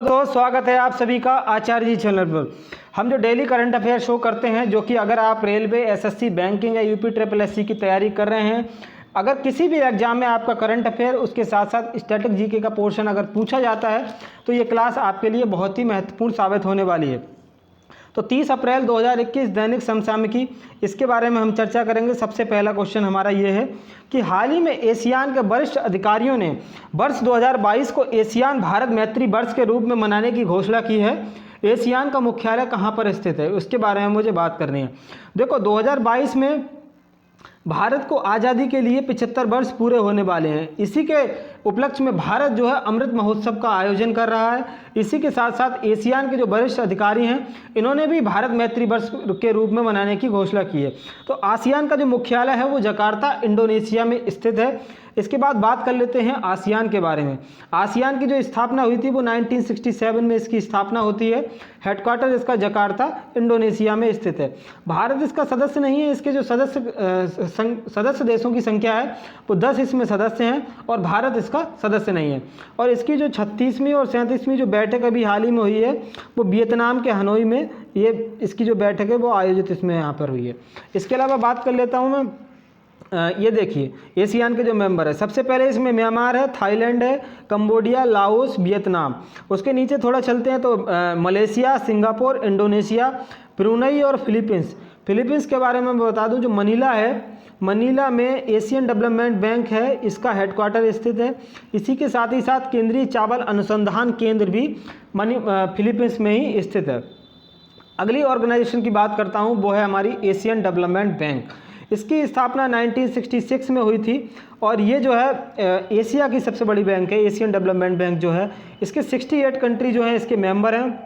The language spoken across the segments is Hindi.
दोस्त स्वागत है आप सभी का आचार्य जी चैनल पर। हम जो डेली करंट अफेयर शो करते हैं, जो कि अगर आप रेलवे, एसएससी, बैंकिंग या यूपी ट्रिपल एससी की तैयारी कर रहे हैं, अगर किसी भी एग्जाम में आपका करंट अफेयर उसके साथ साथ स्टैटिक जीके का पोर्शन अगर पूछा जाता है तो ये क्लास आपके लिए बहुत ही महत्वपूर्ण साबित होने वाली है। तो 30 अप्रैल 2021 दैनिक समसामयिकी, इसके बारे में हम चर्चा करेंगे। सबसे पहला क्वेश्चन हमारा ये है कि हाल ही में एशियान के वरिष्ठ अधिकारियों ने वर्ष 2022 को एशियान भारत मैत्री वर्ष के रूप में मनाने की घोषणा की है। एशियान का मुख्यालय कहाँ पर स्थित है, उसके बारे में मुझे बात करनी है। देखो, 2022 में भारत को आज़ादी के लिए 75 वर्ष पूरे होने वाले हैं। इसी के उपलक्ष्य में भारत जो है अमृत महोत्सव का आयोजन कर रहा है। इसी के साथ साथ एशियान के जो वरिष्ठ अधिकारी हैं, इन्होंने भी भारत मैत्री वर्ष के रूप में मनाने की घोषणा की है। तो आसियान का जो मुख्यालय है वो जकार्ता, इंडोनेशिया में स्थित है। इसके बाद बात कर लेते हैं आसियान के बारे में। आसियान की जो स्थापना हुई थी वो 1967 में इसकी स्थापना होती है। हेडक्वार्टर इसका जकार्ता, इंडोनेशिया में स्थित है। भारत इसका सदस्य नहीं है। इसके जो सदस्य देशों की संख्या है वो 10 इसमें सदस्य हैं और भारत इसका सदस्य नहीं है। और इसकी जो 36वीं और 37वीं जो बैठक अभी हाल ही में हुई है वो वियतनाम के हनोई में ये इसकी जो बैठक है वो आयोजित इसमें यहाँ पर हुई है। इसके अलावा बात कर लेता हूँ मैं, ये देखिए एशियान के जो मेंबर है, सबसे पहले इसमें म्यांमार है, थाईलैंड है, कंबोडिया, लाओस, वियतनाम। उसके नीचे थोड़ा चलते हैं तो मलेशिया, सिंगापुर, इंडोनेशिया, ब्रुनई और फिलीपींस। फिलीपींस के बारे में मैं बता दूं, जो मनीला है, मनीला में एशियन डेवलपमेंट बैंक है, इसका हेडक्वार्टर स्थित है। इसी के साथ ही साथ केंद्रीय चावल अनुसंधान केंद्र भी फिलीपींस में ही स्थित है। अगली ऑर्गेनाइजेशन की बात करता हूँ, वो है हमारी एशियन डेवलपमेंट बैंक। इसकी स्थापना 1966 में हुई थी और ये जो है एशिया की सबसे बड़ी बैंक है। एशियन डेवलपमेंट बैंक जो है, इसके 68 कंट्री जो हैं इसके मेंबर हैं।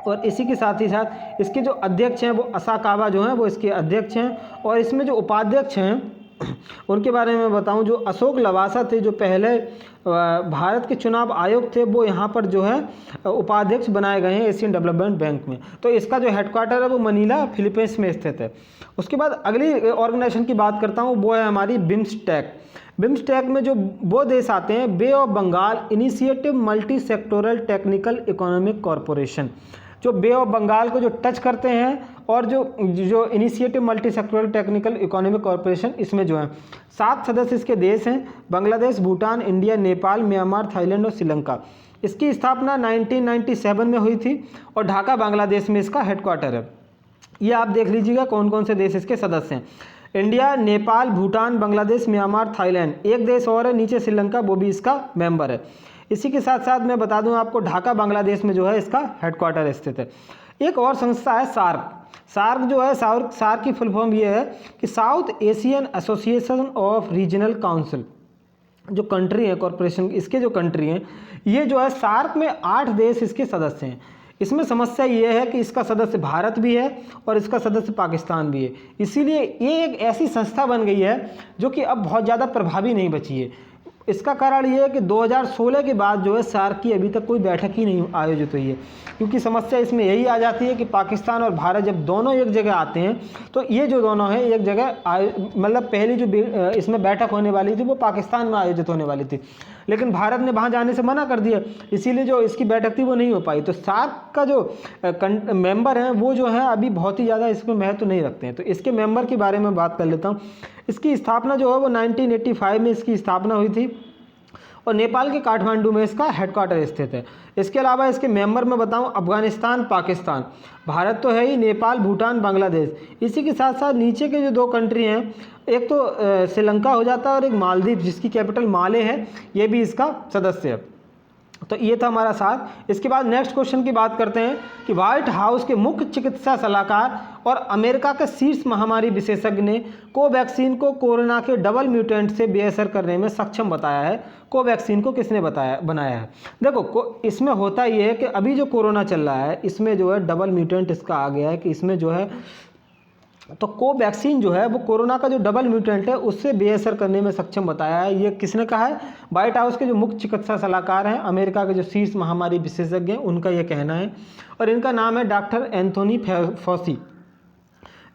और इसी के साथ ही साथ इसके जो अध्यक्ष हैं वो असाकावा जो हैं वो इसके अध्यक्ष हैं। और इसमें जो उपाध्यक्ष हैं उनके बारे में बताऊं, जो अशोक लवासा थे, जो पहले भारत के चुनाव आयोग थे, वो यहाँ पर जो है उपाध्यक्ष बनाए गए हैं एशियन डेवलपमेंट बैंक में। तो इसका जो हेडक्वार्टर है वो मनीला, फिलीपींस में स्थित है। उसके बाद अगली ऑर्गेनाइजेशन की बात करता हूँ, वो है हमारी बिम्स्टेक। बिम्स्टेक में जो वो देश आते हैं, Bay of Bengal Initiative Multi Sectoral Technical Economic Corporation, जो बे ऑफ बंगाल को जो टच करते हैं, और जो initiative Multi Sectoral Technical Economic corporation, इसमें जो है 7 सदस्य इसके देश हैं, Bangladesh, Bhutan, India, Nepal, Myanmar, Thailand और श्रीलंका। इसकी स्थापना 1997 में हुई थी और ढाका, बांग्लादेश में इसका हेडक्वार्टर है। ये आप देख लीजिएगा कौन कौन से देश इसके सदस्य हैं। India, Nepal, Bhutan, Bangladesh, Myanmar, Thailand, एक देश और है नीचे श्रीलंका, वो भी इसका मेंबर है। इसी के साथ साथ मैं बता दूं आपको, ढाका, बांग्लादेश में जो है इसका हेडक्वार्टर स्थित है। एक और संस्था है सार्क। सार्क जो है, सार्क की फुल फॉर्म ये है कि south Asian association of regional council. जो कंट्री है, कॉरपोरेशन, इसके जो कंट्री हैं, ये जो है सार्क में 8 देश इसके सदस्य हैं। इसमें समस्या ये है कि इसका सदस्य भारत भी है और इसका सदस्य पाकिस्तान भी है। इसीलिए ये एक ऐसी संस्था बन गई है जो कि अब बहुत ज़्यादा प्रभावी नहीं बची है। इसका कारण ये है कि 2016 के बाद जो है सार्क की अभी तक कोई बैठक ही नहीं आयोजित हुई है, क्योंकि समस्या इसमें यही आ जाती है कि पाकिस्तान और भारत जब दोनों एक जगह आते हैं तो ये जो दोनों हैं एक जगह मतलब पहली जो इसमें बैठक होने वाली थी वो पाकिस्तान में आयोजित होने वाली थी, लेकिन भारत ने वहाँ जाने से मना कर दिया, इसीलिए जो इसकी बैठक थी वो नहीं हो पाई। तो सार्क का जो मेंबर हैं वो जो है अभी बहुत ही ज़्यादा इसमें महत्व नहीं रखते हैं। तो इसके मेंबर के बारे में बात कर लेता हूँ। इसकी स्थापना जो है वो 1985 में इसकी स्थापना हुई थी और नेपाल के काठमांडू में इसका हेडक्वार्टर स्थित है। इसके अलावा इसके मेंबर में बताऊं, अफगानिस्तान, पाकिस्तान, भारत तो है ही, नेपाल, भूटान, बांग्लादेश। इसी के साथ साथ नीचे के जो 2 कंट्री हैं, एक तो श्रीलंका हो जाता है और एक मालदीव जिसकी कैपिटल माले है, ये भी इसका सदस्य है। तो ये था हमारा साथ। इसके बाद नेक्स्ट क्वेश्चन की बात करते हैं कि व्हाइट हाउस के मुख्य चिकित्सा सलाहकार और अमेरिका के शीर्ष महामारी विशेषज्ञ ने कोवैक्सीन को कोरोना के डबल म्यूटेंट से बेअसर करने में सक्षम बताया है। कोवैक्सीन को किसने बनाया है? देखो, इसमें होता ये है कि अभी जो कोरोना चल रहा है इसमें जो है डबल म्यूटेंट इसका आ गया है कि इसमें जो है, तो कोवैक्सीन जो है वो कोरोना का जो डबल म्यूटेंट है उससे बेअसर करने में सक्षम बताया है। ये किसने कहा है? व्हाइट हाउस के जो मुख्य चिकित्सा सलाहकार हैं, अमेरिका के जो शीर्ष महामारी विशेषज्ञ हैं, उनका ये कहना है। और इनका नाम है डॉक्टर एंथोनी फॉसी।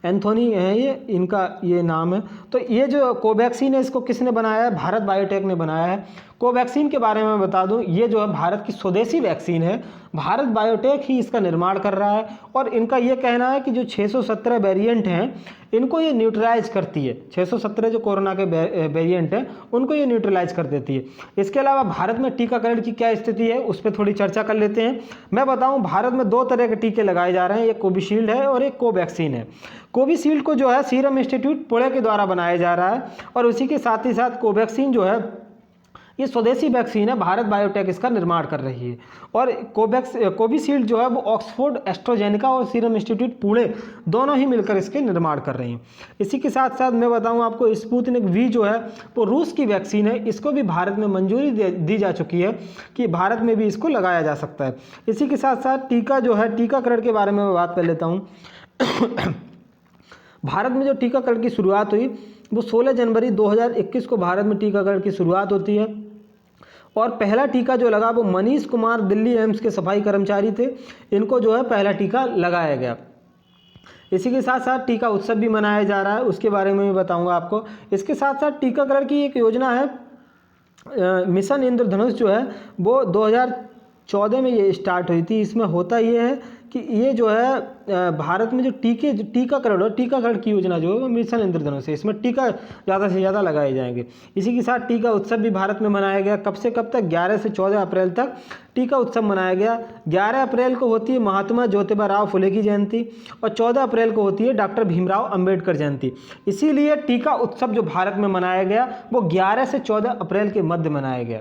एंथोनी है ये, इनका ये नाम है। तो ये जो कोवैक्सीन है इसको किसने बनाया है? भारत बायोटेक ने बनाया है। कोवैक्सीन के बारे में बता दूं, ये जो है भारत की स्वदेशी वैक्सीन है। भारत बायोटेक ही इसका निर्माण कर रहा है और इनका ये कहना है कि जो 617 वेरिएंट हैं इनको ये न्यूट्रलाइज करती है। 617 जो कोरोना के वेरिएंट हैं उनको ये न्यूट्रलाइज कर देती है। इसके अलावा भारत में टीकाकरण की क्या स्थिति है उस पर थोड़ी चर्चा कर लेते हैं। मैं बताऊं, भारत में 2 तरह के टीके लगाए जा रहे हैं, एक कोविशील्ड है और एक कोवैक्सीन है। कोविशील्ड को जो है सीरम इंस्टीट्यूट पुणे के द्वारा बनाया जा रहा है और उसी के साथ ही साथ कोवैक्सीन जो है ये स्वदेशी वैक्सीन है, भारत बायोटेक इसका निर्माण कर रही है। और कोविशील्ड जो है वो ऑक्सफोर्ड एस्ट्राजेनेका और सीरम इंस्टीट्यूट पुणे दोनों ही मिलकर इसके निर्माण कर रही हैं। इसी के साथ साथ मैं बताऊं आपको, स्पुतनिक वी जो है वो रूस की वैक्सीन है, इसको भी भारत में मंजूरी दी जा चुकी है कि भारत में भी इसको लगाया जा सकता है। इसी के साथ साथ टीका जो है, टीकाकरण के बारे में मैं बात कर लेता हूँ। भारत में जो टीकाकरण की शुरुआत हुई वो 16 जनवरी 2021 को भारत में टीकाकरण की शुरुआत होती है और पहला टीका जो लगा वो मनीष कुमार दिल्ली एम्स के सफाई कर्मचारी थे, इनको जो है पहला टीका लगाया गया। इसी के साथ साथ टीका उत्सव भी मनाया जा रहा है, उसके बारे में भी बताऊंगा आपको। इसके साथ साथ टीकाकरण की एक योजना है, मिशन इंद्रधनुष जो है वो 2014 में ये स्टार्ट हुई थी। इसमें होता ये है कि ये जो है भारत में जो टीकाकरण की योजना जो है वो मिशन इंद्रधनुष है, इसमें टीका ज़्यादा से ज़्यादा लगाए जाएंगे। इसी के साथ टीका उत्सव भी भारत में मनाया गया। कब से कब तक? 11 से 14 अप्रैल तक टीका उत्सव मनाया गया। 11 अप्रैल को होती है महात्मा ज्योतिबा राव फुले की जयंती और 14 अप्रैल को होती है डॉक्टर भीमराव अंबेडकर जयंती। इसीलिए टीका उत्सव जो भारत में मनाया गया वो 11 से 14 अप्रैल के मध्य मनाया गया।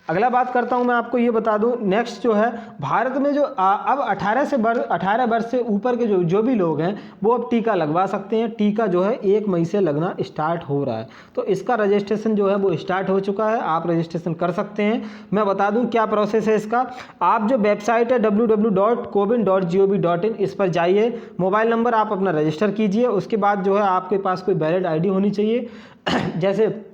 अगला बात करता हूं, मैं आपको ये बता दूं, नेक्स्ट जो है भारत में जो अब 18 वर्ष से ऊपर के जो भी लोग हैं वो अब टीका लगवा सकते हैं। टीका जो है 1 मई से लगना स्टार्ट हो रहा है, तो इसका रजिस्ट्रेशन जो है वो स्टार्ट हो चुका है, आप रजिस्ट्रेशन कर सकते हैं। मैं बता दूं क्या प्रोसेस है इसका। आप जो वेबसाइट है www.cowin.gov.in, इस पर जाइए, मोबाइल नंबर आप अपना रजिस्टर कीजिए, उसके बाद जो है आपके पास कोई वैलिड आईडी होनी चाहिए। जैसे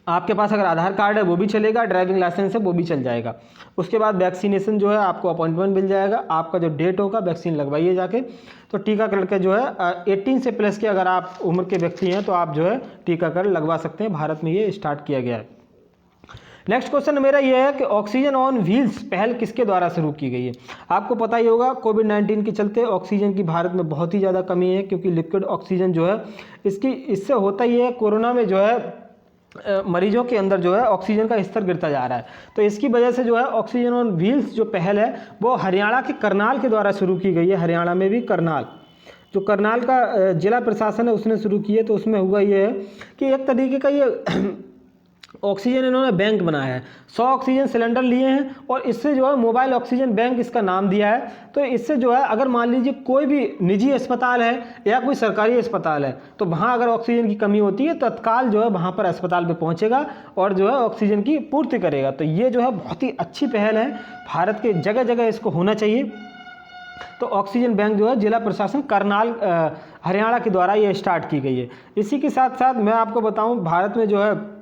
आपके पास अगर आधार कार्ड है वो भी चलेगा, ड्राइविंग लाइसेंस है वो भी चल जाएगा। उसके बाद वैक्सीनेशन जो है आपको अपॉइंटमेंट मिल जाएगा, आपका जो डेट होगा वैक्सीन लगवाइए जाके। तो टीकाकरण के जो है 18 से प्लस के अगर आप उम्र के व्यक्ति हैं तो आप जो है टीकाकरण लगवा सकते हैं। भारत में ये स्टार्ट किया गया है। नेक्स्ट क्वेश्चन मेरा ये है कि ऑक्सीजन ऑन व्हील्स पहल किसके द्वारा शुरू की गई है। आपको पता ही होगा कोविड-19 के चलते ऑक्सीजन की भारत में बहुत ही ज़्यादा कमी है, क्योंकि लिक्विड ऑक्सीजन जो है इससे होता ही है, कोरोना में जो है मरीजों के अंदर जो है ऑक्सीजन का स्तर गिरता जा रहा है। तो इसकी वजह से जो है ऑक्सीजन ऑन व्हील्स जो पहल है वो हरियाणा के करनाल के द्वारा शुरू की गई है। हरियाणा में भी करनाल, जो करनाल का जिला प्रशासन है उसने शुरू की है। तो उसमें हुआ ये है कि एक तरीके का ये ऑक्सीजन इन्होंने बैंक बनाया है। 100 ऑक्सीजन सिलेंडर लिए हैं और इससे जो है मोबाइल ऑक्सीजन बैंक इसका नाम दिया है। तो इससे जो है अगर मान लीजिए कोई भी निजी अस्पताल है या कोई सरकारी अस्पताल है तो वहाँ अगर ऑक्सीजन की कमी होती है तत्काल जो है वहाँ पर अस्पताल पे पहुँचेगा और जो है ऑक्सीजन की पूर्ति करेगा। तो ये जो है बहुत ही अच्छी पहल है, भारत के जगह जगह इसको होना चाहिए। तो ऑक्सीजन बैंक जो है जिला प्रशासन करनाल हरियाणा के द्वारा ये स्टार्ट की गई है। इसी के साथ साथ मैं आपको बताऊँ भारत में जो है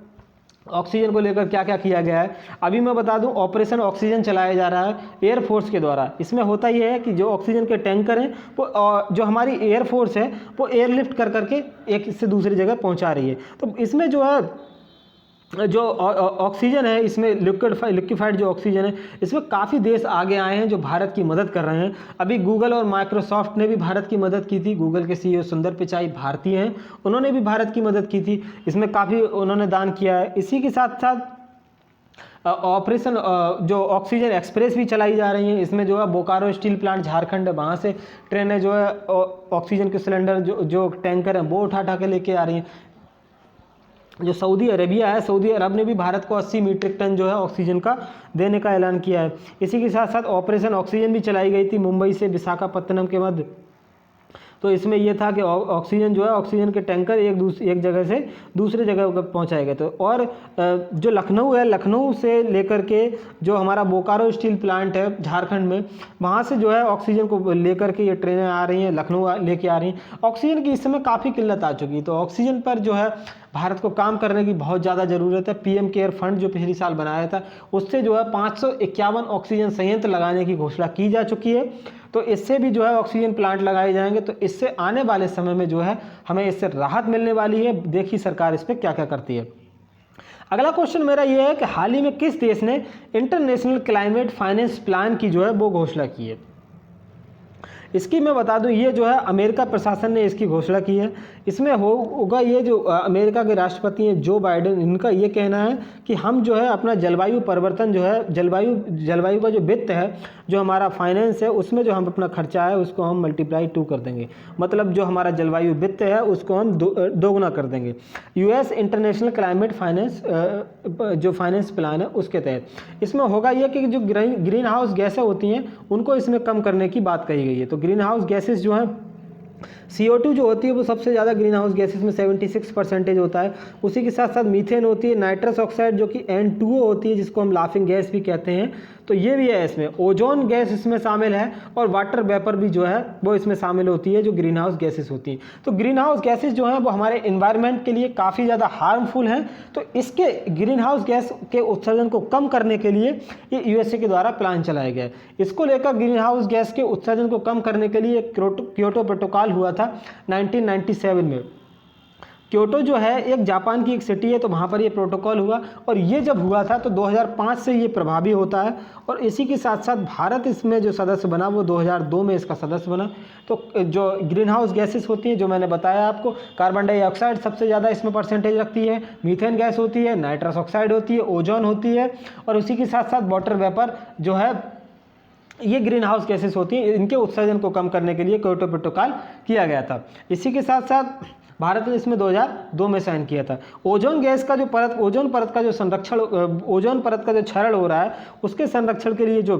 ऑक्सीजन को लेकर क्या क्या किया गया है। अभी मैं बता दूं ऑपरेशन ऑक्सीजन चलाया जा रहा है एयरफोर्स के द्वारा। इसमें होता ये है कि जो ऑक्सीजन के टैंकर हैं वो जो हमारी एयरफोर्स है वो एयरलिफ्ट कर करके एक से दूसरी जगह पहुंचा रही है। तो इसमें जो है जो ऑक्सीजन है, इसमें लिक्विफाइड जो ऑक्सीजन है इसमें काफ़ी देश आगे आए हैं जो भारत की मदद कर रहे हैं। अभी गूगल और माइक्रोसॉफ्ट ने भी भारत की मदद की थी। गूगल के सीईओ सुंदर पिचाई भारतीय हैं, उन्होंने भी भारत की मदद की थी, इसमें काफ़ी उन्होंने दान किया है। इसी के साथ साथ ऑपरेशन जो ऑक्सीजन एक्सप्रेस भी चलाई जा रही हैं। इसमें जो है बोकारो स्टील प्लांट झारखंड है, वहाँ से ट्रेनें जो है ऑक्सीजन के सिलेंडर जो टैंकर हैं वो उठा के लेके आ रही हैं। जो सऊदी अरेबिया है, सऊदी अरब ने भी भारत को 80 मीट्रिक टन जो है ऑक्सीजन का देने का ऐलान किया है। इसी के साथ साथ ऑपरेशन ऑक्सीजन भी चलाई गई थी मुंबई से विशाखापत्तनम के मध्य। तो इसमें यह था कि ऑक्सीजन जो है ऑक्सीजन के टैंकर एक जगह से दूसरे जगह पहुंचाए गए। तो और जो लखनऊ है, लखनऊ से लेकर के जो हमारा बोकारो स्टील प्लांट है झारखंड में, वहाँ से जो है ऑक्सीजन को लेकर के ये ट्रेनें आ रही हैं, लखनऊ लेके आ रही हैं। ऑक्सीजन की इस समय काफ़ी किल्लत आ चुकी है, तो ऑक्सीजन पर जो है भारत को काम करने की बहुत ज़्यादा ज़रूरत है। पीएम केयर फंड जो पिछले साल बनाया था उससे जो है 551 ऑक्सीजन संयंत्र लगाने की घोषणा की जा चुकी है। तो इससे भी जो है ऑक्सीजन प्लांट लगाए जाएंगे, तो इससे आने वाले समय में जो है हमें इससे राहत मिलने वाली है। देखिए सरकार इस पर क्या क्या करती है। अगला क्वेश्चन मेरा ये है कि हाल ही में किस देश ने इंटरनेशनल क्लाइमेट फाइनेंस प्लान की जो है वो घोषणा की है। इसकी मैं बता दूं, ये जो है अमेरिका प्रशासन ने इसकी घोषणा की है। इसमें होगा ये जो अमेरिका के राष्ट्रपति हैं जो बाइडेन, इनका ये कहना है कि हम जो है अपना जलवायु परिवर्तन जो है जलवायु का जो वित्त है, जो हमारा फाइनेंस है, उसमें जो हम अपना खर्चा है उसको हम मल्टीप्लाई 2 कर देंगे। मतलब जो हमारा जलवायु वित्त है उसको हम दोगुना कर देंगे। यूएस इंटरनेशनल क्लाइमेट फाइनेंस जो फाइनेंस प्लान है उसके तहत इसमें होगा ये कि जो ग्रीन हाउस गैसें होती हैं उनको इसमें कम करने की बात कही गई है। तो ग्रीन हाउस गैसेस जो हैं, CO2 जो होती है वो सबसे ज़्यादा ग्रीन हाउस गैसेस में 76% होता है। उसी के साथ साथ मीथेन होती है, नाइट्रस ऑक्साइड जो कि N2O होती है जिसको हम लाफिंग गैस भी कहते हैं, तो ये भी है इसमें। ओजोन गैस इसमें शामिल है और वाटर वेपर भी जो है वो इसमें शामिल होती है, जो ग्रीन हाउस गैसेस होती हैं। तो ग्रीन हाउस गैसेस जो हैं वो हमारे इन्वायरमेंट के लिए काफ़ी ज़्यादा हार्मफुल हैं। तो इसके ग्रीन हाउस गैस के उत्सर्जन को कम करने के लिए ये USA के द्वारा प्लान चलाया गया है। इसको लेकर ग्रीन हाउस गैस के उत्सर्जन को कम करने के लिए क्योटो प्रोटोकॉल हुआ था 1997 में। क्योटो जो है एक जापान की एक सिटी है, तो वहाँ पर ये प्रोटोकॉल हुआ और ये जब हुआ था तो 2005 से ये प्रभावी होता है। और इसी के साथ साथ भारत इसमें जो सदस्य बना वो 2002 में इसका सदस्य बना। तो जो ग्रीन हाउस गैसेस होती हैं जो मैंने बताया आपको, कार्बन डाइऑक्साइड सबसे ज़्यादा इसमें परसेंटेज रखती है, मीथेन गैस होती है, नाइट्रस ऑक्साइड होती है, ओजोन होती है और उसी के साथ साथ वाटर वेपर जो है, ये ग्रीन हाउस गैसेस होती हैं। इनके उत्सर्जन को कम करने के लिए क्योटो प्रोटोकॉल किया गया था। इसी के साथ साथ भारत ने इसमें 2002 में साइन किया था। ओजोन गैस का जो ओजोन परत का जो संरक्षण, ओजोन परत का जो क्षरण हो रहा है उसके संरक्षण के लिए जो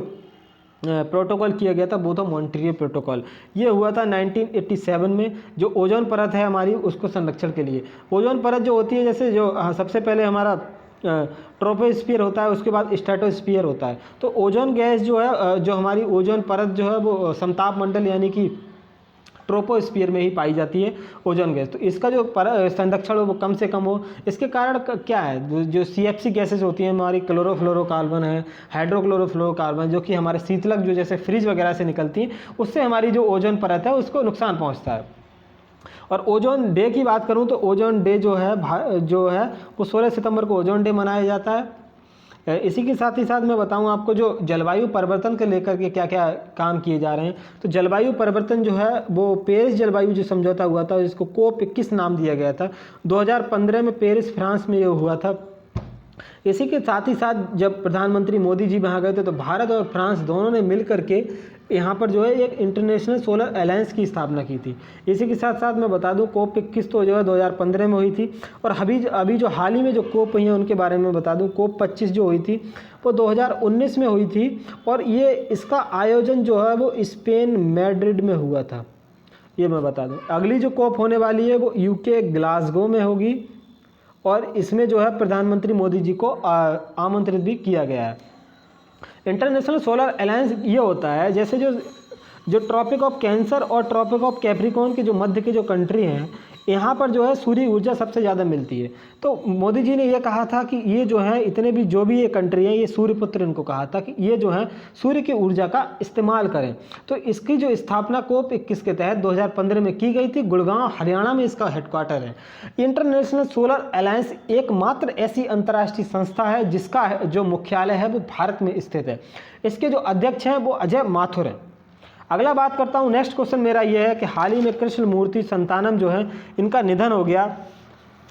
प्रोटोकॉल किया गया था वो था मॉन्ट्रियल प्रोटोकॉल। ये हुआ था 1987 में। जो ओजोन परत है हमारी उसको संरक्षण के लिए, ओजोन परत जो होती है, जैसे जो सबसे पहले हमारा ट्रोपोस्फीयर होता है, उसके बाद स्ट्रेटोस्फीयर होता है। तो ओजोन गैस जो है, जो हमारी ओजोन परत जो है वो समताप मंडल यानी कि ट्रोपोस्फीयर में ही पाई जाती है ओजोन गैस। तो इसका जो संरक्षण हो वो कम से कम हो। इसके कारण क्या है, जो CFC गैसेस होती हैं हमारी, क्लोरोफ्लोरोकार्बन है, हाइड्रोक्लोरोफ्लोरोकार्बन, जो कि हमारे शीतलक जो जैसे फ्रिज वगैरह से निकलती हैं, उससे हमारी जो ओजोन परत है उसको नुकसान पहुँचता है। और ओजोन डे की बात करूं तो ओजोन डे जो है वो 16 सितंबर को ओजोन डे मनाया जाता है। इसी के साथ ही साथ मैं बताऊं आपको जो जलवायु परिवर्तन के लेकर के क्या क्या काम किए जा रहे हैं। तो जलवायु परिवर्तन जो है वो पेरिस जलवायु जो समझौता हुआ था, इसको COP21 नाम दिया गया था। 2015 में पेरिस फ्रांस में ये हुआ था। इसी के साथ ही साथ जब प्रधानमंत्री मोदी जी वहाँ गए थे तो भारत और फ्रांस दोनों ने मिल करके यहाँ पर जो है एक इंटरनेशनल सोलर अलायंस की स्थापना की थी। इसी के साथ साथ मैं बता दूँ COP21 तो जो है 2015 में हुई थी। और अभी जो हाल ही में जो COP हुई हैं उनके बारे में बता दूँ, COP25 जो हुई थी वो 2019 में हुई थी। और ये इसका आयोजन जो है वो स्पेन मैड्रिड में हुआ था, ये मैं बता दूँ। अगली जो COP होने वाली है वो UK ग्लासगो में होगी और इसमें जो है प्रधानमंत्री मोदी जी को आमंत्रित भी किया गया है। इंटरनेशनल सोलर अलायंस ये होता है, जैसे जो ट्रॉपिक ऑफ कैंसर और ट्रॉपिक ऑफ कैप्रिकॉर्न के जो मध्य के जो कंट्री हैं, यहाँ पर जो है सूर्य ऊर्जा सबसे ज़्यादा मिलती है। तो मोदी जी ने ये कहा था कि ये जो है इतने भी जो भी ये कंट्री हैं, ये सूर्यपुत्र इनको कहा था कि ये जो है सूर्य की ऊर्जा का इस्तेमाल करें। तो इसकी जो स्थापना COP21 के तहत 2015 में की गई थी। गुड़गांव हरियाणा में इसका हेडक्वार्टर है। इंटरनेशनल सोलर अलायंस एकमात्र ऐसी अंतर्राष्ट्रीय संस्था है जिसका जो मुख्यालय है वो भारत में स्थित है। इसके जो अध्यक्ष हैं वो अजय माथुर हैं। अगला बात करता हूँ, नेक्स्ट क्वेश्चन मेरा ये है कि हाल ही में कृष्णमूर्ति संतानम जो है इनका निधन हो गया।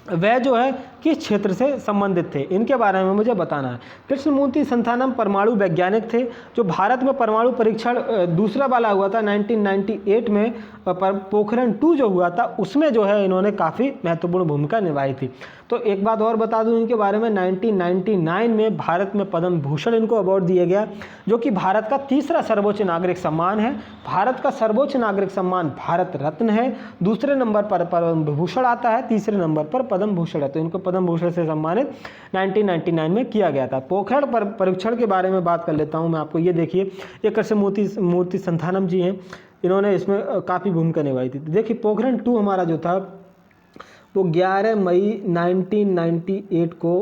वह जो है किस क्षेत्र से संबंधित थे, इनके बारे में मुझे बताना है। कृष्णमूर्ति संतानम परमाणु वैज्ञानिक थे जो भारत में परमाणु परीक्षण दूसरा वाला हुआ था 1998 में। पोखरण 2 जो हुआ था उसमें जो है इन्होंने काफ़ी महत्वपूर्ण भूमिका निभाई थी। तो एक बात और बता दूं इनके बारे में, 1999 में भारत में पद्म भूषण इनको अवार्ड दिया गया, जो कि भारत का तीसरा सर्वोच्च नागरिक सम्मान है। भारत का सर्वोच्च नागरिक सम्मान भारत रत्न है, दूसरे नंबर पर पद्म भूषण आता है, तीसरे नंबर पर पद्म भूषण है। तो इनको पद्म भूषण से सम्मानित 1999 में किया गया था। पोखरण परीक्षण के बारे में बात कर लेता हूँ मैं आपको। ये देखिए, ये कृष्णमूर्ति संतानम जी हैं, इन्होंने इसमें काफ़ी भूमिका निभाई थी। देखिए पोखरण 2 हमारा जो था वो 11 मई 1998 को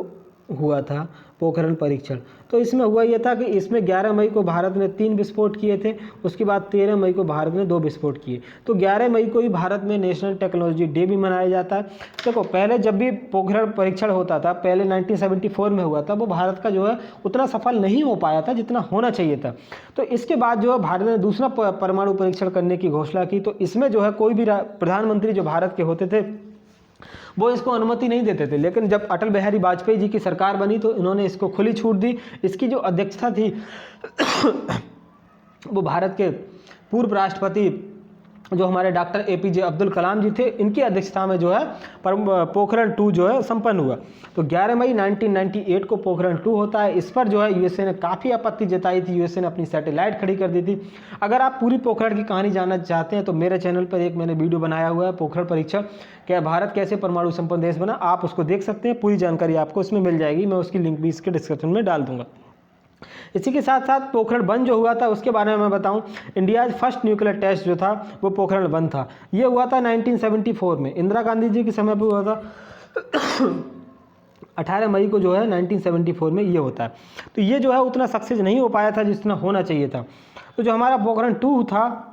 हुआ था पोखरण परीक्षण। तो इसमें हुआ ये था कि इसमें 11 मई को भारत ने 3 विस्फोट किए थे, उसके बाद 13 मई को भारत ने 2 विस्फोट किए। तो 11 मई को ही भारत में नेशनल टेक्नोलॉजी डे भी मनाया जाता है। देखो पहले जब भी पोखरण परीक्षण होता था, पहले 1974 में हुआ था, वो भारत का जो है उतना सफल नहीं हो पाया था जितना होना चाहिए था। तो इसके बाद जो है भारत ने दूसरा परमाणु परीक्षण करने की घोषणा की। तो इसमें जो है कोई भी प्रधानमंत्री जो भारत के होते थे वो इसको अनुमति नहीं देते थे, लेकिन जब अटल बिहारी वाजपेयी जी की सरकार बनी तो इन्होंने इसको खुली छूट दी। इसकी जो अध्यक्षता थी वो भारत के पूर्व राष्ट्रपति जो हमारे डॉक्टर APJ अब्दुल कलाम जी थे, इनकी अध्यक्षता में जो है पोखरण 2 जो है संपन्न हुआ। तो 11 मई 1998 को पोखरण 2 होता है। इस पर जो है यूएसए ने काफ़ी आपत्ति जताई थी, यूएसए ने अपनी सैटेलाइट खड़ी कर दी थी। अगर आप पूरी पोखरण की कहानी जानना चाहते हैं तो मेरे चैनल पर एक मैंने वीडियो बनाया हुआ है, पोखरण परीक्षण क्या भारत कैसे परमाणु संपन्न देश बना, आप उसको देख सकते हैं, पूरी जानकारी आपको उसमें मिल जाएगी। मैं उसकी लिंक भी इसके डिस्क्रिप्शन में डाल दूंगा। इसी के साथ साथ पोखरण 1 जो हुआ था उसके बारे में मैं बताऊं, इंडिया फर्स्ट न्यूक्लियर टेस्ट जो था वो पोखरण 1 था। ये हुआ था 1974 में, इंदिरा गांधी जी के समय पर हुआ था। 18 मई को जो है 1974 में ये होता है। तो ये जो है उतना सक्सेस नहीं हो पाया था जितना होना चाहिए था। तो जो हमारा पोखरण 2 था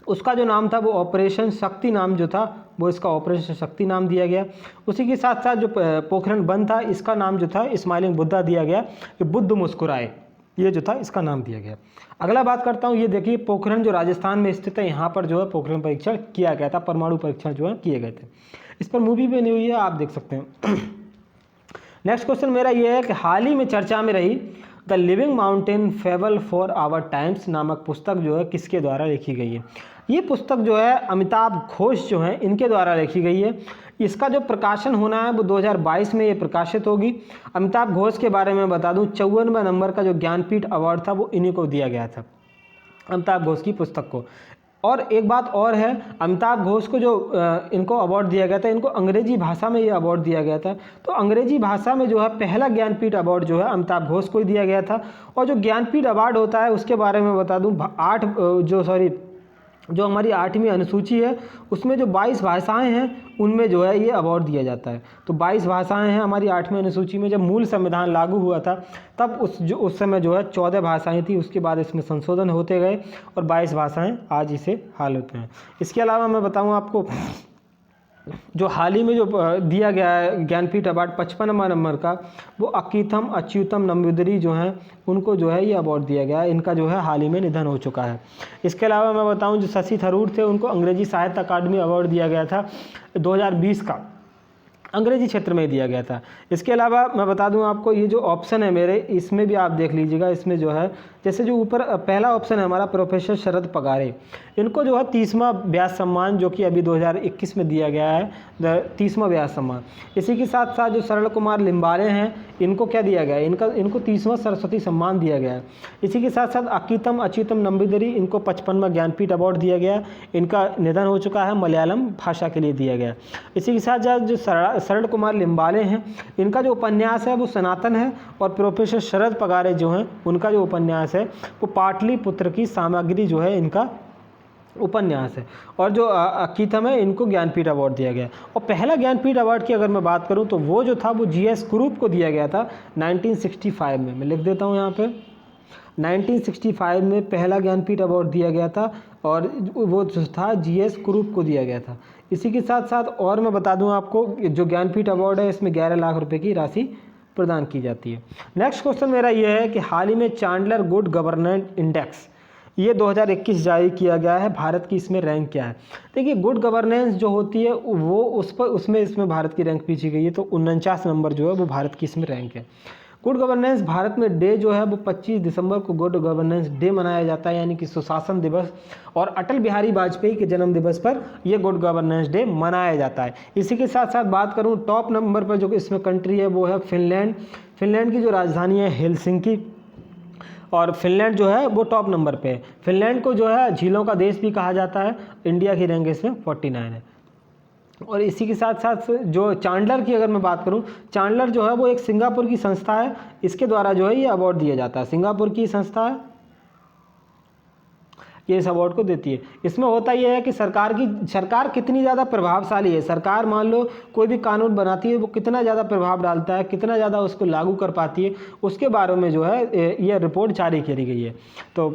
उसका जो नाम था वो ऑपरेशन शक्ति नाम जो था वो इसका ऑपरेशन शक्ति नाम दिया गया। उसी के साथ साथ जो पोखरण 1 था इसका नाम जो था स्माइलिंग बुद्धा दिया गया, कि बुद्ध मुस्कुराए, ये जो था इसका नाम दिया गया। अगला बात करता हूँ, ये देखिए पोखरण जो राजस्थान में स्थित है, यहाँ पर जो है पोखरण परीक्षण किया गया था, परमाणु परीक्षण जो है किए गए थे। इस पर मूवी बनी हुई है, आप देख सकते हैं। नेक्स्ट क्वेश्चन मेरा ये है कि हाल ही में चर्चा में रही the living mountain fable for our times नामक पुस्तक जो है किसके द्वारा लिखी गई है। ये पुस्तक जो है अमिताभ घोष जो हैं इनके द्वारा लिखी गई है। इसका जो प्रकाशन होना है वो 2022 में ये प्रकाशित होगी। अमिताभ घोष के बारे में बता दूं, 54वें नंबर का जो ज्ञानपीठ अवार्ड था वो इन्हीं को दिया गया था, अमिताभ घोष की पुस्तक को। और एक बात और है, अमिताभ घोष को जो इनको अवार्ड दिया गया था, इनको अंग्रेजी भाषा में ये अवार्ड दिया गया था। तो अंग्रेजी भाषा में जो है पहला ज्ञानपीठ अवार्ड जो है अमिताभ घोष को ही दिया गया था। और जो ज्ञानपीठ अवार्ड होता है उसके बारे में बता दूं, जो हमारी 8वीं अनुसूची है उसमें जो 22 भाषाएं हैं उनमें जो है ये अवार्ड दिया जाता है। तो 22 भाषाएं हैं हमारी 8वीं अनुसूची में। जब मूल संविधान लागू हुआ था तब उस समय जो है 14 भाषाएं थी, उसके बाद इसमें संशोधन होते गए और 22 भाषाएं आज इसे हालत में हैं। इसके अलावा मैं बताऊँ आपको, जो हाल ही में जो दिया गया है ज्ञानपीठ अवार्ड 55वां नंबर का, वो अकीथम अच्युतम नंबूदरी जो हैं उनको जो है ये अवार्ड दिया गया है। इनका जो है हाल ही में निधन हो चुका है। इसके अलावा मैं बताऊं, जो शशि थरूर थे उनको अंग्रेजी साहित्य अकादमी अवार्ड दिया गया था 2020 का, अंग्रेजी क्षेत्र में दिया गया था। इसके अलावा मैं बता दूं आपको, ये जो ऑप्शन है मेरे, इसमें भी आप देख लीजिएगा। इसमें जो है जैसे जो ऊपर पहला ऑप्शन है हमारा प्रोफेसर शरद पगारे, इनको जो है 30वां व्यास सम्मान जो कि अभी 2021 में दिया गया है, 30वां व्यास सम्मान। इसी के साथ साथ जो सरल कुमार लिम्बाले हैं इनको क्या दिया गया है, इनको 30वां सरस्वती सम्मान दिया गया है। इसी के साथ साथ अकीतम अच्युतम नंबूदरी, इनको 55वां ज्ञानपीठ अवार्ड दिया गया। इनका निधन हो चुका है, मलयालम भाषा के लिए दिया गया। इसी के साथ जो सरल कुमार लिम्बाले हैं इनका जो उपन्यास है वो सनातन है। और प्रोफेसर शरद पगारे जो हैं उनका जो उपन्यास है वो पाटलिपुत्र की सामग्री जो है इनका उपन्यास है। और जो अकीथम है इनको ज्ञानपीठ अवार्ड दिया गया। और पहला ज्ञानपीठ अवार्ड की अगर मैं बात करूं तो वो जो था वो GS कुरूप को दिया गया था 1965 में। मैं लिख देता हूं यहाँ पे, 1965 में पहला ज्ञानपीठ अवार्ड दिया गया था और वो जो था GS कुरूप को दिया गया था। इसी के साथ साथ और मैं बता दूं आपको, जो ज्ञानपीठ अवार्ड है इसमें 11 लाख रुपए की राशि प्रदान की जाती है। नेक्स्ट क्वेश्चन मेरा ये है कि हाल ही में चांडलर गुड गवर्नेंस इंडेक्स ये 2021 जारी किया गया है, भारत की इसमें रैंक क्या है। देखिए गुड गवर्नेंस जो होती है वो इसमें भारत की रैंक पूछी गई है, तो 49 नंबर जो है वो भारत की इसमें रैंक है। गुड गवर्नेंस भारत में डे जो है वो 25 दिसंबर को गुड गवर्नेंस डे मनाया जाता है, यानी कि सुशासन दिवस। और अटल बिहारी वाजपेयी के जन्म दिवस पर यह गुड गवर्नेंस डे मनाया जाता है। इसी के साथ साथ बात करूं, टॉप नंबर पर जो इसमें कंट्री है वो है फिनलैंड। फिनलैंड की जो राजधानी है हेलसिंकी, और फिनलैंड जो है वो टॉप नंबर पे है। फिनलैंड को जो है झीलों का देश भी कहा जाता है। इंडिया की रैंक इसमें 49 है। और इसी के साथ साथ जो चांडलर की अगर मैं बात करूं, चांडलर जो है वो एक सिंगापुर की संस्था है, इसके द्वारा जो है ये अवार्ड दिया जाता है। सिंगापुर की संस्था है। ये इस अवार्ड को देती है। इसमें होता ये है कि सरकार कितनी ज़्यादा प्रभावशाली है। सरकार मान लो कोई भी कानून बनाती है, वो कितना ज़्यादा प्रभाव डालता है, कितना ज़्यादा उसको लागू कर पाती है, उसके बारे में जो है ये रिपोर्ट जारी करी गई है। तो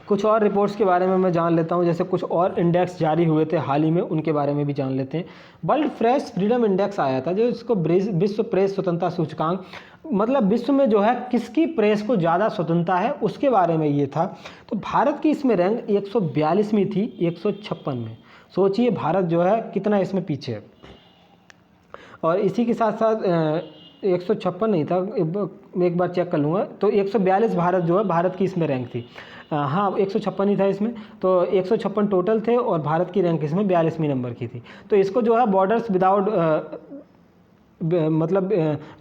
कुछ और रिपोर्ट्स के बारे में मैं जान लेता हूं, जैसे कुछ और इंडेक्स जारी हुए थे हाल ही में, उनके बारे में भी जान लेते हैं। वर्ल्ड प्रेस फ्रीडम इंडेक्स आया था, जो इसको विश्व प्रेस स्वतंत्रता सूचकांक, मतलब विश्व में जो है किसकी प्रेस को ज़्यादा स्वतंत्रता है उसके बारे में ये था। तो भारत की इसमें रैंक 142वीं थी 156 में। सोचिए भारत जो है कितना इसमें पीछे है। और इसी के साथ साथ 156 नहीं था, मैं एक बार चेक कर लूँगा, तो 142 भारत जो है, भारत की इसमें रैंक थी। हाँ 156 ही था इसमें, तो 156 टोटल थे और भारत की रैंक इसमें 42वीं नंबर की थी। तो इसको जो है बॉर्डर्स विदाउट मतलब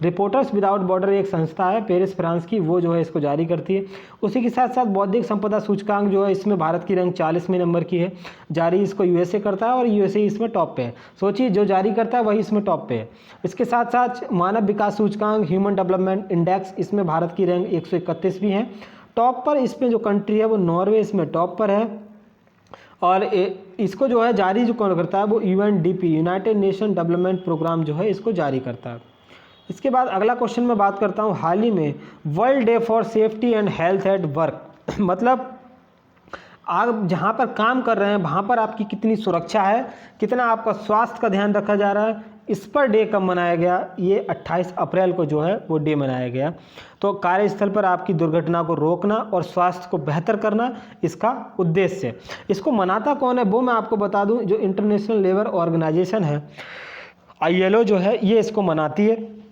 रिपोर्टर्स विदाउट बॉर्डर एक संस्था है पेरिस फ्रांस की, वो जो है इसको जारी करती है। उसी के साथ साथ बौद्धिक संपदा सूचकांक जो है, इसमें भारत की रैंक 40वें नंबर की है। जारी इसको यूएसए करता है और यूएसए इसमें टॉप पे है। सोचिए जो जारी करता है वही इसमें टॉप पे है। इसके साथ साथ मानव विकास सूचकांक ह्यूमन डेवलपमेंट इंडेक्स, इसमें भारत की रैंक 131वीं है। टॉप पर इसमें जो कंट्री है वो नॉर्वे इसमें टॉप पर है। और इसको जो है जारी जो कौन करता है, वो UNDP, United Nation development programme जो है इसको जारी करता है। इसके बाद अगला क्वेश्चन मैं बात करता हूँ, हाल ही में world day for safety and health at work मतलब आप जहाँ पर काम कर रहे हैं वहाँ पर आपकी कितनी सुरक्षा है, कितना आपका स्वास्थ्य का ध्यान रखा जा रहा है, इस पर डे कब मनाया गया, ये 28 अप्रैल को जो है वो डे मनाया गया। तो कार्यस्थल पर आपकी दुर्घटना को रोकना और स्वास्थ्य को बेहतर करना इसका उद्देश्य है। इसको मनाता कौन है वो मैं आपको बता दूं, जो इंटरनेशनल लेबर ऑर्गेनाइजेशन है ILO जो है, ये इसको मनाती है।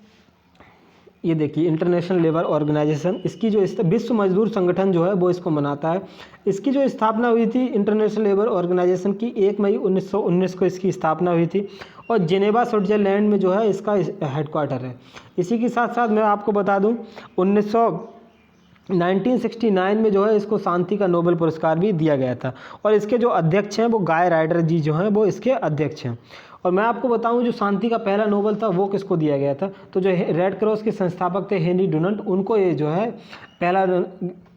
ये देखिए इंटरनेशनल लेबर ऑर्गेनाइजेशन, इसकी जो विश्व मजदूर संगठन जो है वो इसको मनाता है। इसकी जो स्थापना हुई थी इंटरनेशनल लेबर ऑर्गेनाइजेशन की 1 मई 1919 को इसकी स्थापना हुई थी और जेनेवा स्विट्जरलैंड में जो है इसका हेडक्वार्टर है। इसी के साथ साथ मैं आपको बता दूं 1969 में जो है इसको शांति का नोबेल पुरस्कार भी दिया गया था और इसके जो अध्यक्ष हैं वो गाय राइडर जी जो हैं वो इसके अध्यक्ष हैं। और मैं आपको बताऊं जो शांति का पहला नोबेल था वो किसको दिया गया था, तो जो रेड क्रॉस के संस्थापक थे हेनरी डुनंट, उनको ये जो है पहला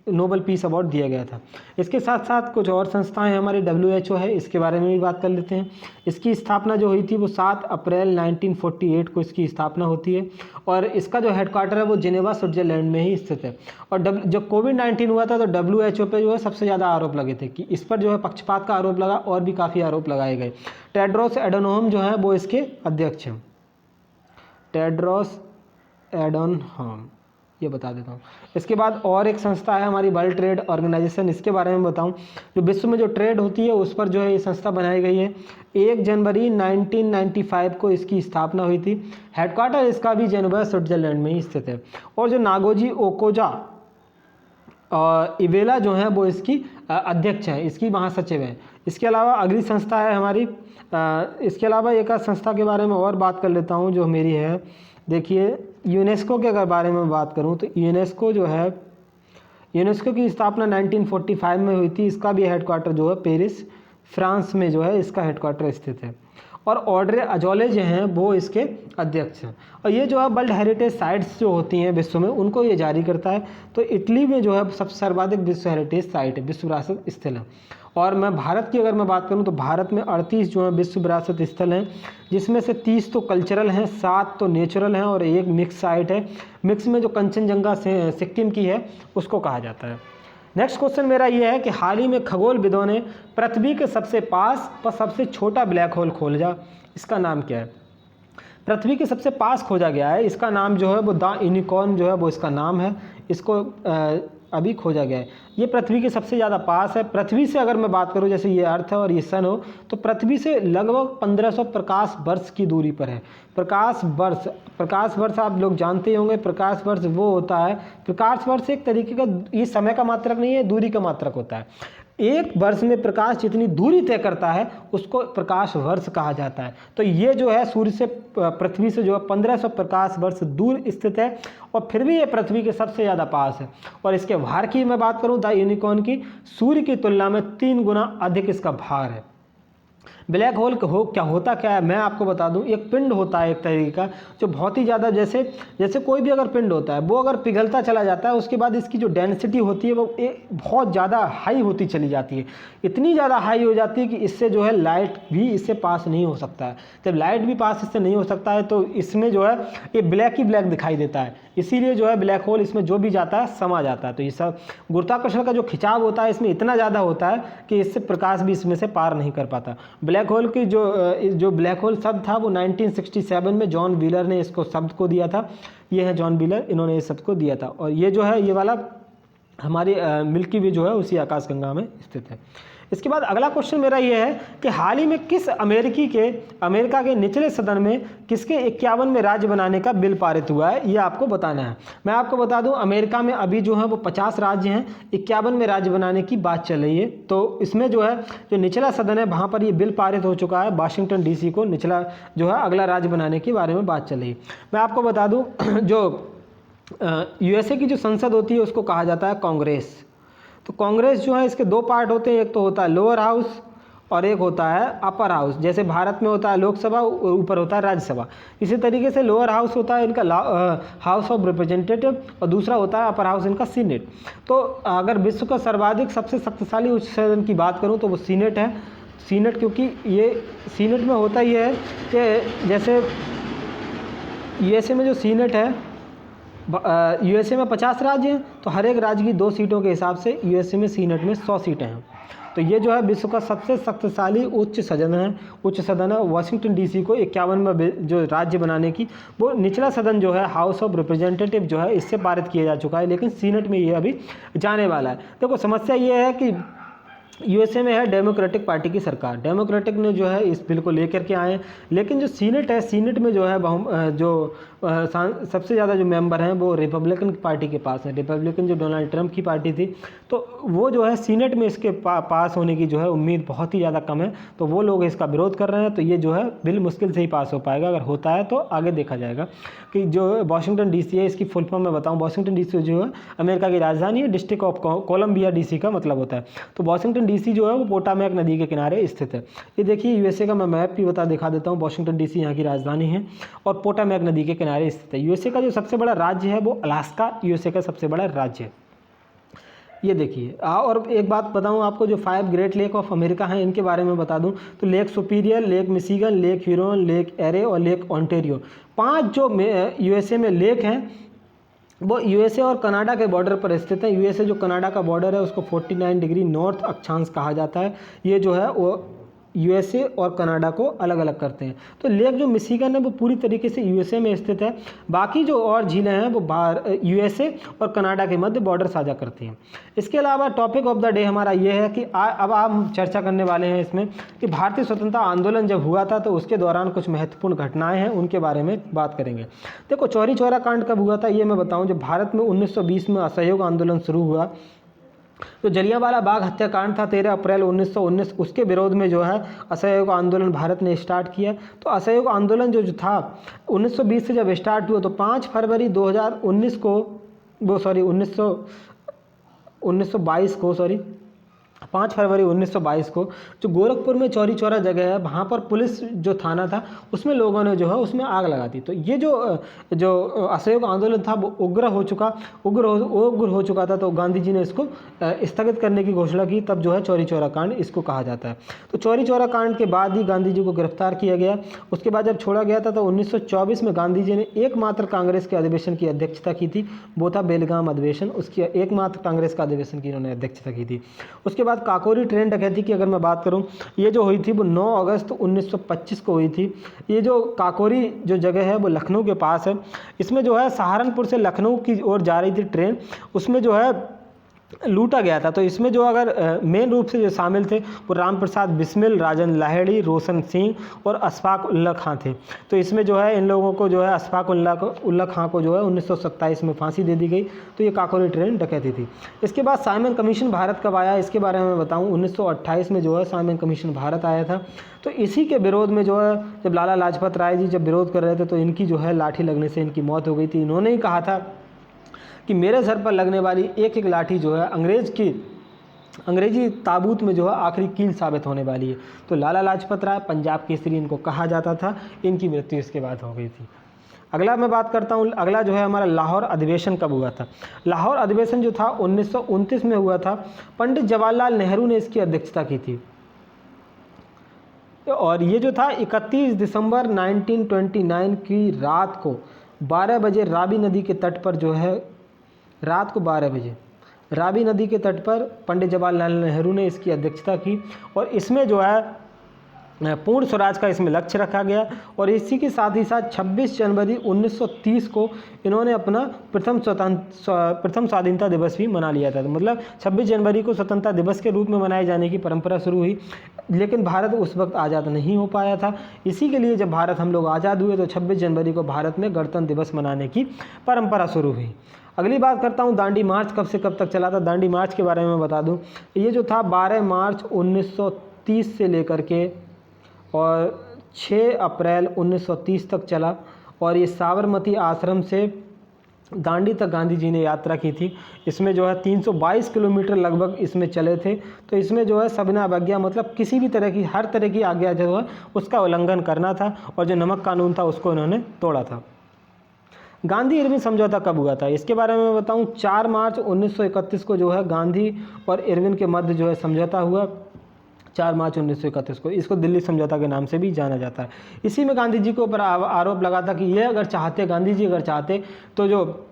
नोबेल पीस अवार्ड दिया गया था। इसके साथ साथ कुछ और संस्थाएं हमारी WHO है, इसके बारे में भी बात कर लेते हैं। इसकी स्थापना जो हुई थी वो 7 अप्रैल 1948 को इसकी स्थापना होती है और इसका जो हेडक्वार्टर है वो जेनेवा स्विट्जरलैंड में ही स्थित है। और जब कोविड-19 हुआ था तो WHO पे जो है सबसे ज़्यादा आरोप लगे थे कि इस पर जो है पक्षपात का आरोप लगा और भी काफ़ी आरोप लगाए गए। टेड्रोस एडनोम जो है वो इसके अध्यक्ष हैं। टेड्रोस एडनोम, ये बता देता हूँ। इसके बाद और एक संस्था है हमारी वर्ल्ड ट्रेड ऑर्गेनाइजेशन, इसके बारे में बताऊँ, जो विश्व में जो ट्रेड होती है उस पर जो है ये संस्था बनाई गई है। 1 जनवरी 1995 को इसकी स्थापना हुई थी। हेडक्वार्टर इसका भी जेनेवा स्विट्जरलैंड में ही स्थित है। और जो नागोजी ओकोजा इवेला जो है वो इसकी अध्यक्ष हैं, इसकी महासचिव हैं। इसके अलावा अगली संस्था है हमारी, इसके अलावा एक संस्था के बारे में और बात कर लेता हूँ जो मेरी है। देखिए यूनेस्को के अगर बारे में बात करूं तो यूनेस्को जो है, यूनेस्को की स्थापना 1945 में हुई थी। इसका भी हेडक्वार्टर जो है पेरिस फ्रांस में जो है इसका हेडक्वार्टर स्थित है। और ऑड्रे अजौले जो हैं वो इसके अध्यक्ष हैं। और ये जो है वर्ल्ड हेरिटेज साइट्स जो होती हैं विश्व में उनको ये जारी करता है। तो इटली में जो है सबसे सर्वाधिक विश्व हेरिटेज साइट है, विश्व विरासत स्थल है। और मैं भारत की अगर मैं बात करूं तो भारत में 38 जो है विश्व विरासत स्थल हैं, जिसमें से 30 तो कल्चरल हैं, 7 तो नेचुरल हैं और एक मिक्स साइट है। मिक्स में जो कंचनजंगा सिक्किम की है उसको कहा जाता है। नेक्स्ट क्वेश्चन मेरा ये है कि हाल ही में खगोलविदों ने पृथ्वी के सबसे पास पर सबसे छोटा ब्लैक होल खोजा, इसका नाम क्या है? पृथ्वी के सबसे पास खोजा गया है, इसका नाम जो है वो द यूनिकॉर्न जो है वो इसका नाम है। इसको अभी खोजा गया है। ये पृथ्वी के सबसे ज़्यादा पास है। पृथ्वी से अगर मैं बात करूँ, जैसे ये अर्थ है और ये सन हो, तो पृथ्वी से लगभग 1500 प्रकाश वर्ष की दूरी पर है। प्रकाश वर्ष आप लोग जानते ही होंगे। प्रकाश वर्ष वो होता है, प्रकाश वर्ष एक तरीके का, ये समय का मात्रक नहीं है, दूरी का मात्रक होता है। एक वर्ष में प्रकाश जितनी दूरी तय करता है उसको प्रकाश वर्ष कहा जाता है। तो ये जो है सूर्य से, पृथ्वी से जो है 1500 प्रकाश वर्ष दूर स्थित है और फिर भी ये पृथ्वी के सबसे ज़्यादा पास है। और इसके भार की मैं बात करूं द यूनिकॉर्न की, सूर्य की तुलना में 3 गुना अधिक इसका भार है। ब्लैक होल क्या होता क्या है मैं आपको बता दूं। एक पिंड होता है एक तरीके का, जो बहुत ही ज़्यादा, जैसे कोई भी अगर पिंड होता है वो अगर पिघलता चला जाता है, उसके बाद इसकी जो डेंसिटी होती है वो बहुत ज़्यादा हाई होती चली जाती है। इतनी ज़्यादा हाई हो जाती है कि इससे जो है लाइट भी इससे पास नहीं हो सकता है। जब लाइट भी पास इससे नहीं हो सकता है तो इसमें जो है ये ब्लैक ही ब्लैक दिखाई देता है। इसीलिए जो है ब्लैक होल इसमें जो भी जाता है समा जाता है। तो ये सब गुरुत्वाकर्षण का जो खिंचाव होता है इसमें इतना ज़्यादा होता है कि इससे प्रकाश भी इसमें से पार नहीं कर पाता। ब्लैक होल की जो ब्लैक होल शब्द था वो 1967 में जॉन व्हीलर ने इसको शब्द को दिया था। ये है जॉन व्हीलर, इन्होंने इस शब्द को दिया था। और ये जो है ये वाला हमारी मिल्की वे जो है उसी आकाशगंगा में स्थित है। इसके बाद अगला क्वेश्चन मेरा ये है कि हाल ही में किस अमेरिका के निचले सदन में किसके 51वें राज्य बनाने का बिल पारित हुआ है, ये आपको बताना है। मैं आपको बता दूं अमेरिका में अभी जो है वो 50 राज्य हैं, 51वें राज्य बनाने की बात चल रही है। तो इसमें जो है जो निचला सदन है वहाँ पर ये बिल पारित हो चुका है। वाशिंगटन DC को निचला जो है अगला राज्य बनाने के बारे में बात चल रही है। मैं आपको बता दूँ जो USA की जो संसद होती है उसको कहा जाता है कांग्रेस। तो कांग्रेस जो है इसके दो पार्ट होते हैं, एक तो होता है लोअर हाउस और एक होता है अपर हाउस। जैसे भारत में होता है लोकसभा, ऊपर होता है राज्यसभा। इसी तरीके से लोअर हाउस होता है इनका हाउस ऑफ रिप्रेजेंटेटिव और दूसरा होता है अपर हाउस इनका सीनेट। तो अगर विश्व का सर्वाधिक सबसे शक्तिशाली उच्च सदन की बात करूं तो वो सीनेट है। सीनेट क्योंकि ये सीनेट में होता ही है कि जैसे USA में जो सीनेट है, USA में 50 राज्य हैं तो हर एक राज्य की 2 सीटों के हिसाब से USA में सीनेट में 100 सीटें हैं। तो ये जो है विश्व का सबसे शक्तिशाली उच्च सदन है। वाशिंगटन DC को 51वां जो राज्य बनाने की वो निचला सदन जो है हाउस ऑफ रिप्रेजेंटेटिव जो है इससे पारित किया जा चुका है, लेकिन सीनेट में ये अभी जाने वाला है। देखो समस्या ये है कि USA में है डेमोक्रेटिक पार्टी की सरकार। डेमोक्रेटिक ने जो है इस बिल को लेकर के आए, लेकिन जो सीनेट है, सीनेट में जो है जो सबसे ज़्यादा जो मेंबर हैं वो रिपब्लिकन पार्टी के पास है। रिपब्लिकन जो डोनाल्ड ट्रंप की पार्टी थी, तो वो जो है सीनेट में इसके पास होने की जो है उम्मीद बहुत ही ज़्यादा कम है। तो वो लोग इसका विरोध कर रहे हैं। तो ये जो है बिल मुश्किल से ही पास हो पाएगा। अगर होता है तो आगे देखा जाएगा। कि जो वाशिंगटन DC है, इसकी फुल फॉर्म मैं बताऊँ, वाशिंगटन DC जो है अमेरिका की राजधानी है। डिस्ट्रिक्ट ऑफ कोलंबिया DC का मतलब होता है। तो वाशिंगटन DC जो है वो पोटामैक नदी के किनारे स्थित है। ये देखिए USA का मैं मैप भी दिखा देता हूँ। वाशिंगटन DC यहाँ की राजधानी है और पोटामैक नदी के किनारे स्थित है। USA का जो सबसे बड़ा राज्य है वो अलास्का USA का सबसे बड़ा राज्य है। ये देखिए। और एक बात बताऊं आपको, जो 5 ग्रेट लेक ऑफ अमेरिका हैं इनके बारे में बता दूं तो lake superior, lake Michigan, lake Huron, lake array और लेक ओंटारियो, 5 जो USA में लेक हैं वो USA और कनाडा के बॉर्डर पर स्थित है। USA जो कनाडा का बॉर्डर है उसको 49 डिग्री नॉर्थ अक्षांश कहा जाता है। ये जो है वो USA और कनाडा को अलग अलग करते हैं। तो लेक जो मिशिगन है वो पूरी तरीके से USA में स्थित है। बाकी जो और झीलें हैं वो USA और कनाडा के मध्य बॉर्डर साझा करती हैं। इसके अलावा टॉपिक ऑफ द डे हमारा ये है कि अब हम चर्चा करने वाले हैं इसमें कि भारतीय स्वतंत्रता आंदोलन जब हुआ था तो उसके दौरान कुछ महत्वपूर्ण घटनाएं हैं, उनके बारे में बात करेंगे। देखो चौरी चौरा कांड कब हुआ था ये मैं बताऊँ। जब भारत में 1920 में असहयोग आंदोलन शुरू हुआ तो जलियांवाला बाग हत्याकांड था 13 अप्रैल 1919, उसके विरोध में जो है असहयोग आंदोलन भारत ने स्टार्ट किया। तो असहयोग आंदोलन जो था 1920 से जब स्टार्ट हुआ तो 5 फरवरी 2019 को 5 फरवरी 1922 को जो गोरखपुर में चौरी चौरा जगह है वहाँ पर पुलिस जो थाना था उसमें लोगों ने जो है उसमें आग लगा दी। तो ये जो असहयोग आंदोलन था वो उग्र हो चुका था। तो गांधी जी ने इसको स्थगित करने की घोषणा की। तब जो है चौरी चौरा कांड इसको कहा जाता है। तो चौरी चौरा कांड के बाद ही गांधी जी को गिरफ्तार किया गया। उसके बाद जब छोड़ा गया था तो 1924 में गांधी जी ने एकमात्र कांग्रेस के अधिवेशन की अध्यक्षता की थी, वो था बेलगाम अधिवेशन। उसकी एकमात्र कांग्रेस का अधिवेशन की इन्होंने अध्यक्षता की थी। उसके बाद काकोरी ट्रेन डकैती की अगर मैं बात करूं, ये जो हुई थी वो 9 अगस्त 1925 को हुई थी। ये जो काकोरी जो जगह है वो लखनऊ के पास है। इसमें जो है सहारनपुर से लखनऊ की ओर जा रही थी ट्रेन, उसमें जो है लूटा गया था। तो इसमें जो अगर मेन रूप से जो शामिल थे वो राम प्रसाद बिस्मिल, राजन लाहिड़ी, रोशन सिंह और अशफाक उल्ला खां थे। तो इसमें जो है इन लोगों को जो है अशफाक उल्ला खां को जो है 1927 में फांसी दे दी गई। तो ये काकोरी ट्रेन डकैती थी। इसके बाद साइमन कमीशन भारत कब आया इसके बारे में बताऊँ। 1928 में जो है साइमन कमीशन भारत आया था। तो इसी के विरोध में जो है जब लाला लाजपत राय जी जब विरोध कर रहे थे तो इनकी जो है लाठी लगने से इनकी मौत हो गई थी। इन्होंने ही कहा था कि मेरे सर पर लगने वाली एक एक लाठी जो है अंग्रेज़ की अंग्रेजी ताबूत में जो है आखिरी कील साबित होने वाली है। तो लाला लाजपत राय, पंजाब केसरी इनको कहा जाता था, इनकी मृत्यु इसके बाद हो गई थी। अगला मैं बात करता हूँ, अगला जो है हमारा लाहौर अधिवेशन कब हुआ था। लाहौर अधिवेशन जो था 1929 में हुआ था। पंडित जवाहरलाल नेहरू ने इसकी अध्यक्षता की थी और ये जो था 31 दिसंबर 1929 की रात को 12 बजे रावी नदी के तट पर जो है, रात को 12 बजे रावी नदी के तट पर पंडित जवाहरलाल नेहरू ने इसकी अध्यक्षता की और इसमें जो है पूर्ण स्वराज का इसमें लक्ष्य रखा गया। और इसी के साथ ही साथ 26 जनवरी 1930 को इन्होंने अपना प्रथम स्वाधीनता दिवस भी मना लिया था। तो मतलब 26 जनवरी को स्वतंत्रता दिवस के रूप में मनाए जाने की परंपरा शुरू हुई, लेकिन भारत उस वक्त आज़ाद नहीं हो पाया था। इसी के लिए जब भारत हम लोग आज़ाद हुए तो 26 जनवरी को भारत में गणतंत्र दिवस मनाने की परंपरा शुरू हुई। अगली बात करता हूँ, दांडी मार्च कब से कब तक चला था। दांडी मार्च के बारे में बता दूँ, ये जो था 12 मार्च 1930 से लेकर के और 6 अप्रैल 1930 तक चला और ये साबरमती आश्रम से दांडी तक गांधी जी ने यात्रा की थी। इसमें जो है 322 किलोमीटर लगभग इसमें चले थे। तो इसमें जो है सविना अवज्ञा, मतलब किसी भी तरह की, हर तरह की आज्ञा जो है उसका उल्लंघन करना था और जो नमक कानून था उसको इन्होंने तोड़ा था। गांधी इरविन समझौता कब हुआ था, इसके बारे में मैं बताऊं। 4 मार्च 1931 को जो है गांधी और इरविन के मध्य जो है समझौता हुआ, 4 मार्च 1931 को। इसको दिल्ली समझौता के नाम से भी जाना जाता है। इसी में गांधी जी के ऊपर आरोप लगा था कि ये अगर चाहते, गांधी जी अगर चाहते तो जो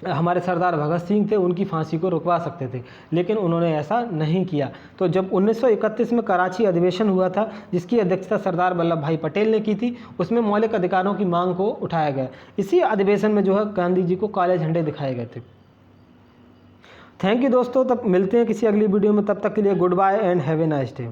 हमारे सरदार भगत सिंह थे उनकी फांसी को रुकवा सकते थे, लेकिन उन्होंने ऐसा नहीं किया। तो जब 1931 में कराची अधिवेशन हुआ था, जिसकी अध्यक्षता सरदार वल्लभ भाई पटेल ने की थी, उसमें मौलिक अधिकारों की मांग को उठाया गया। इसी अधिवेशन में जो है गांधी जी को काले झंडे दिखाए गए थे। थैंक यू दोस्तों, तब मिलते हैं किसी अगली वीडियो में। तब तक के लिए good bye and have a nice day.